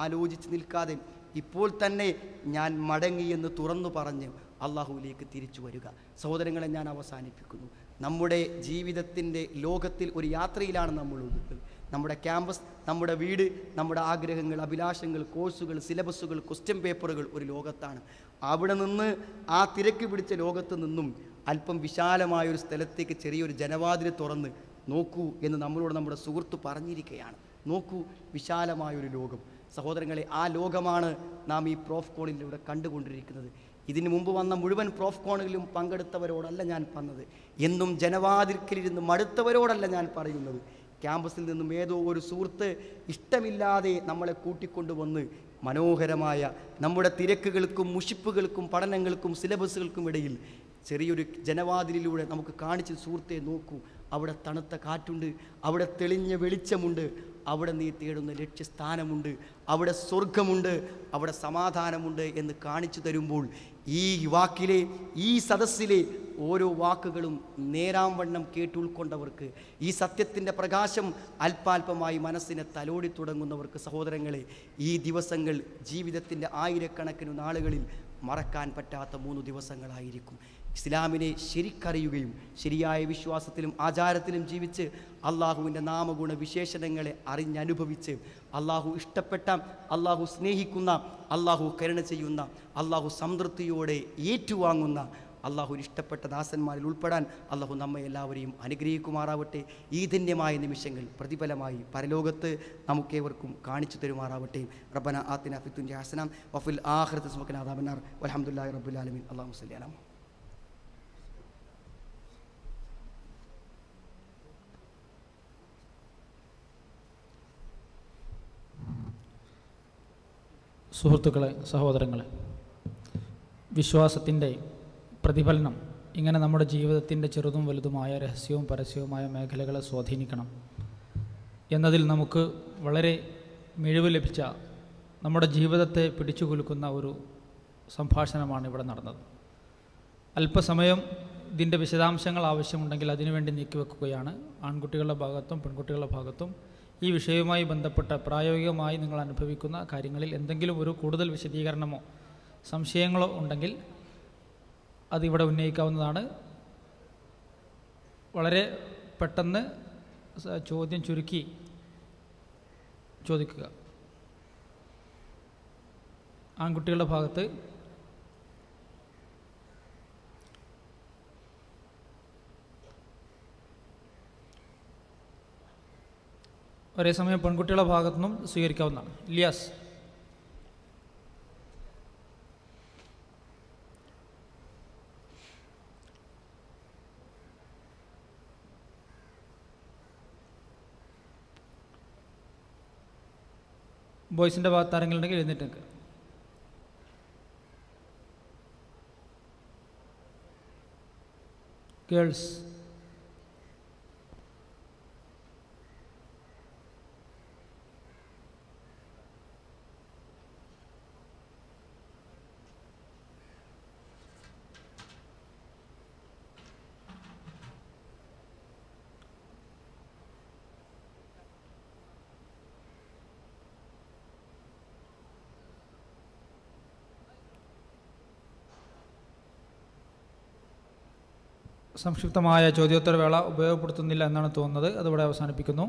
ആലോചിച്ച് നിൽക്കാതെ ഇപ്പോൾ തന്നെ ഞാൻ മടങ്ങിയെന്ന് തുറന്നു പറഞ്ഞ് അള്ളാഹുവിലേക്ക് തിരിച്ചു വരിക. സഹോദരങ്ങളെ, ഞാൻ അവസാനിപ്പിക്കുന്നു. നമ്മുടെ ജീവിതത്തിൻ്റെ ലോകത്തിൽ ഒരു യാത്രയിലാണ് നമ്മളുള്ളത്. നമ്മുടെ ക്യാമ്പസ്, നമ്മുടെ വീട്, നമ്മുടെ ആഗ്രഹങ്ങൾ, അഭിലാഷങ്ങൾ, കോഴ്സുകൾ, സിലബസുകൾ, ക്വസ്റ്റ്യൻ പേപ്പറുകൾ ഒരു ലോകത്താണ്. അവിടെ നിന്ന്, ആ തിരക്ക് പിടിച്ച ലോകത്ത് നിന്നും അല്പം വിശാലമായൊരു സ്ഥലത്തേക്ക് ചെറിയൊരു ജനവാതിൽ തുറന്ന് നോക്കൂ എന്ന് നമ്മളോട് നമ്മുടെ സുഹൃത്ത് പറഞ്ഞിരിക്കുകയാണ്. നോക്കൂ, വിശാലമായൊരു ലോകം. സഹോദരങ്ങളെ, ആ ലോകമാണ് നാം ഈ പ്രോഫ് കോണിലൂടെ കണ്ടുകൊണ്ടിരിക്കുന്നത്. ഇതിനു മുമ്പ് വന്ന മുഴുവൻ പ്രോഫ് കോണുകളിലും പങ്കെടുത്തവരോടല്ല ഞാൻ പറഞ്ഞത്, എന്നും ജനവാതിൽക്കലിരുന്ന് മടുത്തവരോടല്ല ഞാൻ പറയുന്നത്. ക്യാമ്പസിൽ നിന്നും ഏതോ ഒരു സുഹൃത്ത് ഇഷ്ടമില്ലാതെ നമ്മളെ കൂട്ടിക്കൊണ്ടുവന്ന് മനോഹരമായ നമ്മുടെ തിരക്കുകൾക്കും മുഷിപ്പുകൾക്കും പഠനങ്ങൾക്കും സിലബസുകൾക്കും ഇടയിൽ ചെറിയൊരു ജനവാതിലിലൂടെ നമുക്ക് കാണിച്ച്, സുഹൃത്തെ നോക്കൂ, അവിടെ തണുത്ത കാറ്റുണ്ട്, അവിടെ തെളിഞ്ഞ വെളിച്ചമുണ്ട്, അവിടെ നീ തേടുന്ന ലക്ഷ്യസ്ഥാനമുണ്ട്, അവിടെ സ്വർഗമുണ്ട്, അവിടെ സമാധാനമുണ്ട് എന്ന് കാണിച്ചു തരുമ്പോൾ ഈ വാക്കിലെ, ഈ സദസ്സിലെ ഓരോ വാക്കുകളും നേരാംവണ്ണം കേട്ടുൾക്കൊണ്ടവർക്ക്, ഈ സത്യത്തിൻ്റെ പ്രകാശം അല്പാൽപമായി മനസ്സിനെ തലോടി തുടങ്ങുന്നവർക്ക്, സഹോദരങ്ങളെ, ഈ ദിവസങ്ങൾ ജീവിതത്തിൻ്റെ ആയിരക്കണക്കിന് നാളുകളിൽ മറക്കാൻ പറ്റാത്ത 3 ദിവസങ്ങളായിരിക്കും. ഇസ്ലാമിനെ ശരിക്കറിയുകയും ശരിയായ വിശ്വാസത്തിലും ആചാരത്തിലും ജീവിച്ച് അള്ളാഹുവിൻ്റെ നാമഗുണ വിശേഷണങ്ങളെ അറിഞ്ഞനുഭവിച്ച് അള്ളാഹു ഇഷ്ടപ്പെട്ട, അള്ളാഹു സ്നേഹിക്കുന്ന, അള്ളാഹു കരുണ ചെയ്യുന്ന, അള്ളാഹു സംതൃപ്തിയോടെ ഏറ്റുവാങ്ങുന്ന, അള്ളാഹു ഇഷ്ടപ്പെട്ട ദാസന്മാരിൽ ഉൾപ്പെടാൻ അള്ളാഹു നമ്മെ എല്ലാവരെയും അനുഗ്രഹിക്കുമാറാവട്ടെ. ഈ ധന്യമായ നിമിഷങ്ങൾ പ്രതിഫലമായി പരലോകത്ത് നമുക്കേവർക്കും കാണിച്ചു തരുമാറാവട്ടെ. റബ്ബന ആതിന ഫിദ്ദുനിയ ഹസന വഫിൽ ആഖിറതി വഖിനാ അദാബന്നാർ വൽഹംദുലില്ലാഹി റബ്ബിൽ ആലമീൻ. അല്ലാഹുമ്മ സ്വല്ലി അലാ മുഹമ്മദ്. സുഹൃത്തുക്കളെ, സഹോദരങ്ങളെ, വിശ്വാസത്തിൻ്റെ പ്രതിഫലനം ഇങ്ങനെ നമ്മുടെ ജീവിതത്തിൻ്റെ ചെറുതും വലുതുമായ രഹസ്യവും പരസ്യവുമായ മേഖലകളെ സ്വാധീനിക്കണം എന്നതിൽ നമുക്ക് വളരെ മിഴിവ് ലഭിച്ച, നമ്മുടെ ജീവിതത്തെ പിടിച്ചു കുലുക്കുന്ന ഒരു സംഭാഷണമാണ് ഇവിടെ നടന്നത്. അല്പസമയം ഇതിൻ്റെ വിശദാംശങ്ങൾ ആവശ്യമുണ്ടെങ്കിൽ അതിനുവേണ്ടി നീക്കിവെക്കുകയാണ്. ആൺകുട്ടികളുടെ ഭാഗത്തും പെൺകുട്ടികളുടെ ഭാഗത്തും ഈ വിഷയവുമായി ബന്ധപ്പെട്ട പ്രായോഗികമായി നിങ്ങൾ അനുഭവിക്കുന്ന കാര്യങ്ങളിൽ എന്തെങ്കിലും ഒരു കൂടുതൽ വിശദീകരണമോ സംശയങ്ങളോ ഉണ്ടെങ്കിൽ അതിവിടെ ഉന്നയിക്കാവുന്നതാണ്. വളരെ പെട്ടെന്ന് ചോദ്യം ചുരുക്കി ചോദിക്കുക. ആൺകുട്ടികളുടെ ഭാഗത്ത് ഒരേ സമയം പെൺകുട്ടികളുടെ ഭാഗത്തു നിന്നും സ്വീകരിക്കാവുന്നതാണ്. ഇലിയാസ്. ബോയ്സിൻ്റെ ഭാഗത്ത് ആരെങ്കിലും ഉണ്ടെങ്കിൽ എഴുന്നേറ്റ് നിൽക്കുക. ഗേൾസ്. സംക്ഷിപ്തമായ ചോദ്യോത്തരവേള ഉപയോഗപ്പെടുത്തുന്നില്ല എന്നാണ് തോന്നുന്നത്. അതിവിടെ അവസാനിപ്പിക്കുന്നു.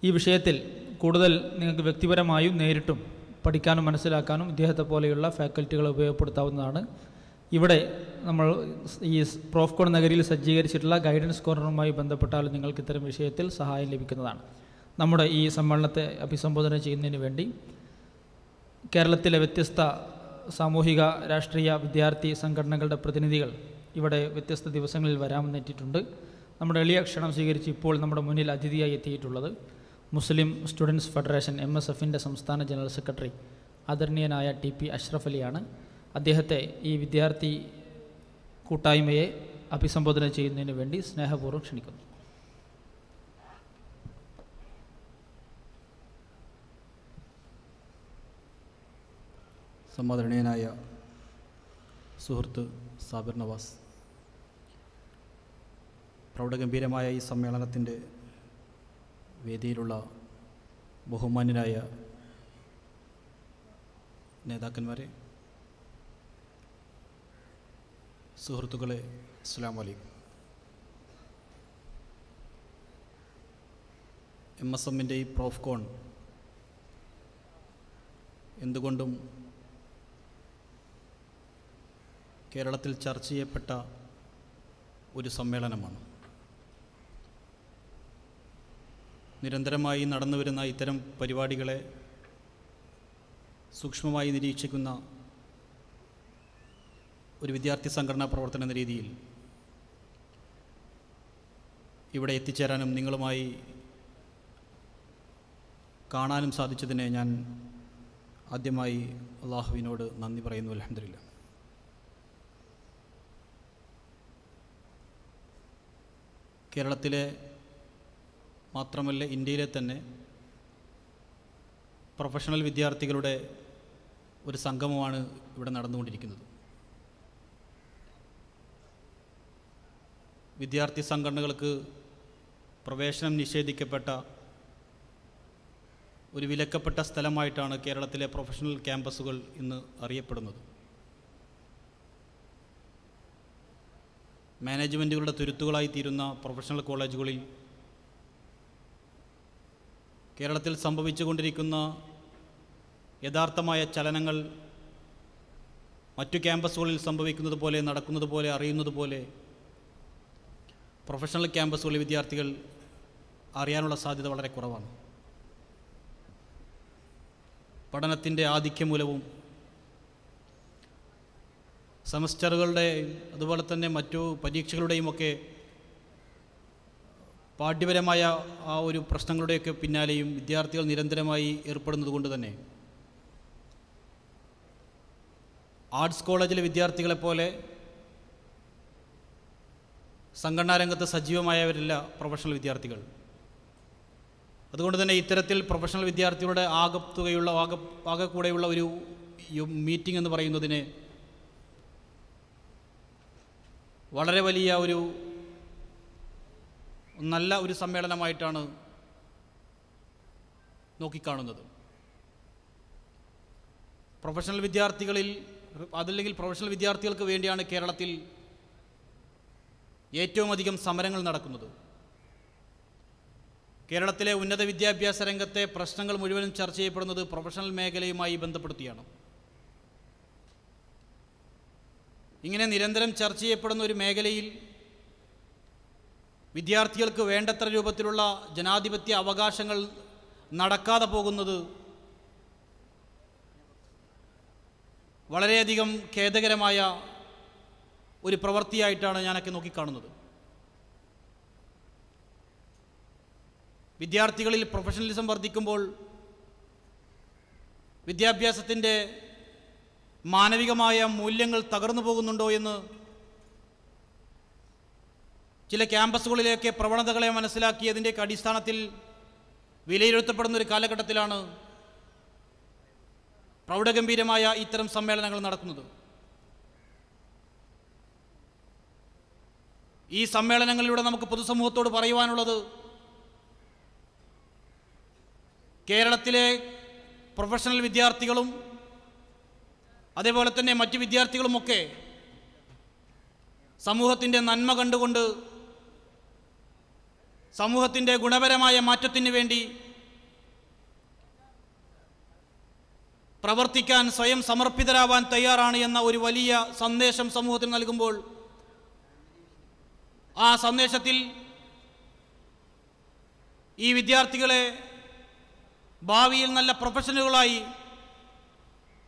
ഈ വിഷയത്തിൽ കൂടുതൽ നിങ്ങൾക്ക് വ്യക്തിപരമായും നേരിട്ടും പഠിക്കാനും മനസ്സിലാക്കാനും ഇദ്ദേഹത്തെ പോലെയുള്ള ഫാക്കൽറ്റികളെ ഉപയോഗപ്പെടുത്താവുന്നതാണ്. ഇവിടെ നമ്മൾ ഈ പ്രോഫ് കോൺ നഗരിയിൽ സജ്ജീകരിച്ചിട്ടുള്ള ഗൈഡൻസ് കോർണറുമായി ബന്ധപ്പെട്ടാലും നിങ്ങൾക്ക് ഇത്തരം വിഷയത്തിൽ സഹായം ലഭിക്കുന്നതാണ്. നമ്മുടെ ഈ സമ്മേളനത്തെ അഭിസംബോധന ചെയ്യുന്നതിന് വേണ്ടി കേരളത്തിലെ വ്യത്യസ്ത സാമൂഹിക രാഷ്ട്രീയ വിദ്യാർത്ഥി സംഘടനകളുടെ പ്രതിനിധികൾ ഇവിടെ വ്യത്യസ്ത ദിവസങ്ങളിൽ വരാമെന്നെറ്റിയിട്ടുണ്ട്. നമ്മുടെ എളിയ ക്ഷണം സ്വീകരിച്ച് ഇപ്പോൾ നമ്മുടെ മുന്നിൽ അതിഥിയായി എത്തിയിട്ടുള്ളത് മുസ്ലിം സ്റ്റുഡൻസ് ഫെഡറേഷൻ MSFൻ്റെ സംസ്ഥാന ജനറൽ സെക്രട്ടറി ആദരണീയനായ TP അഷ്റഫ് അലിയാണ്. അദ്ദേഹത്തെ ഈ വിദ്യാർത്ഥി കൂട്ടായ്മയെ അഭിസംബോധന ചെയ്യുന്നതിന് വേണ്ടി സ്നേഹപൂർവ്വം ക്ഷണിക്കുന്നു. സമാദരണീയനായ സുഹൃത്ത് സാബിർ നവാസ്, പ്രൗഢഗംഭീരമായ ഈ സമ്മേളനത്തിൻ്റെ വേദിയിലുള്ള ബഹുമാന്യനായ നേതാക്കന്മാരെ, സുഹൃത്തുക്കളെ, അസ്സലാമു അലൈക്കും. MSMൻ്റെ ഈ പ്രോഫ്കോൺ എന്തുകൊണ്ടും കേരളത്തിൽ ചർച്ച ചെയ്യപ്പെട്ട ഒരു സമ്മേളനമാണ്. നിരന്തരമായി നടന്നുവരുന്ന ഇത്തരം പരിപാടികളെ സൂക്ഷ്മമായി നിരീക്ഷിക്കുന്ന ഒരു വിദ്യാർത്ഥി സംഘടനാ പ്രവർത്തനം എന്ന രീതിയിൽ ഇവിടെ എത്തിച്ചേരാനും നിങ്ങളുമായി കാണാനും സാധിച്ചതിനെ ഞാൻ ആദ്യമായി അള്ളാഹുവിനോട് നന്ദി പറയുന്നു. അൽഹംദുലില്ലാഹ്. കേരളത്തിലെ മാത്രമല്ല ഇന്ത്യയിലെ തന്നെ പ്രൊഫഷണൽ വിദ്യാർത്ഥികളുടെ ഒരു സംഗമമാണ് ഇവിടെ നടന്നുകൊണ്ടിരിക്കുന്നത്. വിദ്യാർത്ഥി സംഘടനകൾക്ക് പ്രവേശനം നിഷേധിക്കപ്പെട്ട ഒരു വിലക്കപ്പെട്ട സ്ഥലമായിട്ടാണ് കേരളത്തിലെ പ്രൊഫഷണൽ ക്യാമ്പസുകൾ ഇന്ന് അറിയപ്പെടുന്നത്. മാനേജ്മെൻറ്റുകളുടെ തുരുത്തുകളായി തീരുന്ന പ്രൊഫഷണൽ കോളേജുകളിൽ കേരളത്തിൽ സംഭവിച്ചുകൊണ്ടിരിക്കുന്ന യഥാർത്ഥമായ ചലനങ്ങൾ മറ്റു ക്യാമ്പസുകളിൽ സംഭവിക്കുന്നത് പോലെ, നടക്കുന്നത് പോലെ, അറിയുന്നത് പോലെ പ്രൊഫഷണൽ ക്യാമ്പസുകളിലെ വിദ്യാർത്ഥികൾ അറിയാനുള്ള സാധ്യത വളരെ കുറവാണ്. പഠനത്തിൻ്റെ ആധിക്യം മൂലവും സെമസ്റ്ററുകളുടെ അതുപോലെ തന്നെ മറ്റു പരീക്ഷകളുടെയുമൊക്കെ പാഠ്യപരമായ ആ ഒരു പ്രശ്നങ്ങളുടെയൊക്കെ പിന്നാലെയും വിദ്യാർത്ഥികൾ നിരന്തരമായി ഏർപ്പെടുന്നത് കൊണ്ട് തന്നെ ആർട്സ് കോളേജിലെ വിദ്യാർത്ഥികളെപ്പോലെ സംഘടനാ രംഗത്ത് സജീവമായവരില്ല പ്രൊഫഷണൽ വിദ്യാർത്ഥികൾ. അതുകൊണ്ട് തന്നെ ഇത്തരത്തിൽ പ്രൊഫഷണൽ വിദ്യാർത്ഥികളുടെ ആകെ കൂടെയുള്ള ഒരു മീറ്റിംഗ് എന്ന് പറയുന്നതിന് വളരെ വലിയ ഒരു നല്ല ഒരു സമ്മേളനമായിട്ടാണ് നോക്കിക്കാണുന്നത്. പ്രൊഫഷണൽ വിദ്യാർത്ഥികളിൽ അതല്ലെങ്കിൽ പ്രൊഫഷണൽ വിദ്യാർത്ഥികൾക്ക് വേണ്ടിയാണ് കേരളത്തിൽ ഏറ്റവും അധികം സമരങ്ങൾ നടക്കുന്നത്. കേരളത്തിലെ ഉന്നത വിദ്യാഭ്യാസ രംഗത്തെ പ്രശ്നങ്ങൾ മുഴുവനും ചർച്ച ചെയ്യപ്പെടുന്നത് പ്രൊഫഷണൽ മേഖലയുമായി ബന്ധപ്പെടുത്തിയാണ്. ഇങ്ങനെ നിരന്തരം ചർച്ച ചെയ്യപ്പെടുന്ന ഒരു മേഖലയിൽ വിദ്യാർത്ഥികൾക്ക് വേണ്ടത്ര രൂപത്തിലുള്ള ജനാധിപത്യ അവകാശങ്ങൾ നടക്കാതെ പോകുന്നത് വളരെയധികം ഖേദകരമായ ഒരു പ്രവൃത്തിയായിട്ടാണ് ഞാനൊക്കെ നോക്കിക്കാണുന്നത്. വിദ്യാർത്ഥികളിൽ പ്രൊഫഷണലിസം വർദ്ധിക്കുമ്പോൾ വിദ്യാഭ്യാസത്തിൻ്റെ മാനവികമായ മൂല്യങ്ങൾ തകർന്നു പോകുന്നുണ്ടോ എന്ന് ചില ക്യാമ്പസുകളിലേക്ക് പ്രവണതകളെ മനസ്സിലാക്കി അതിൻ്റെയൊക്കെ അടിസ്ഥാനത്തിൽ വിലയിരുത്തപ്പെടുന്ന ഒരു കാലഘട്ടത്തിലാണ് പ്രൗഢഗംഭീരമായ ഇത്തരം സമ്മേളനങ്ങൾ നടക്കുന്നത്. ഈ സമ്മേളനങ്ങളിലൂടെ നമുക്ക് പൊതുസമൂഹത്തോട് പറയുവാനുള്ളത് കേരളത്തിലെ പ്രൊഫഷണൽ വിദ്യാർത്ഥികളും അതേപോലെ തന്നെ മറ്റ് വിദ്യാർത്ഥികളുമൊക്കെ സമൂഹത്തിൻ്റെ നന്മ കണ്ടുകൊണ്ട് സമൂഹത്തിൻ്റെ ഗുണപരമായ മാറ്റത്തിന് വേണ്ടി പ്രവർത്തിക്കാൻ സ്വയം സമർപ്പിതരാവാൻ തയ്യാറാണ് എന്ന ഒരു വലിയ സന്ദേശം സമൂഹത്തിന് നൽകുമ്പോൾ ആ സന്ദേശത്തിൽ ഈ വിദ്യാർത്ഥികളെ ഭാവിയിൽ നല്ല പ്രൊഫഷണലുകളായി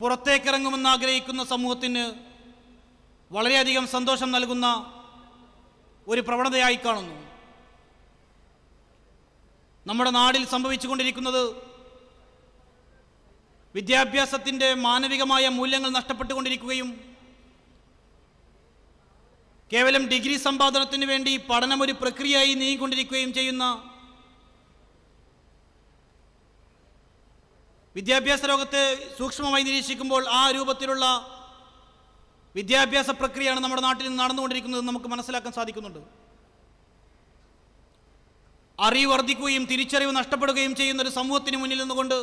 പുറത്തേക്കിറങ്ങുമെന്ന് ആഗ്രഹിക്കുന്ന സമൂഹത്തിന് വളരെയധികം സന്തോഷം നൽകുന്ന ഒരു പ്രവണതയായി കാണുന്നു. നമ്മുടെ നാട്ടിൽ സംഭവിച്ചുകൊണ്ടിരിക്കുന്നത് വിദ്യാഭ്യാസത്തിൻ്റെ മാനവികമായ മൂല്യങ്ങൾ നഷ്ടപ്പെട്ടുകൊണ്ടിരിക്കുകയും കേവലം ഡിഗ്രി സമ്പാദനത്തിന് വേണ്ടി പഠനം ഒരു പ്രക്രിയയായി നീങ്ങിക്കൊണ്ടിരിക്കുകയും ചെയ്യുന്ന വിദ്യാഭ്യാസ ലോകത്തെ സൂക്ഷ്മമായി നിരീക്ഷിക്കുമ്പോൾ ആ രൂപത്തിലുള്ള വിദ്യാഭ്യാസ പ്രക്രിയയാണ് നമ്മുടെ നാട്ടിൽ നിന്ന് നടന്നുകൊണ്ടിരിക്കുന്നത് നമുക്ക് മനസ്സിലാക്കാൻ സാധിക്കുന്നുണ്ട്. അറിവ് വർദ്ധിക്കുകയും തിരിച്ചറിവ് നഷ്ടപ്പെടുകയും ചെയ്യുന്ന ഒരു സമൂഹത്തിന് മുന്നിൽ നിന്നുകൊണ്ട്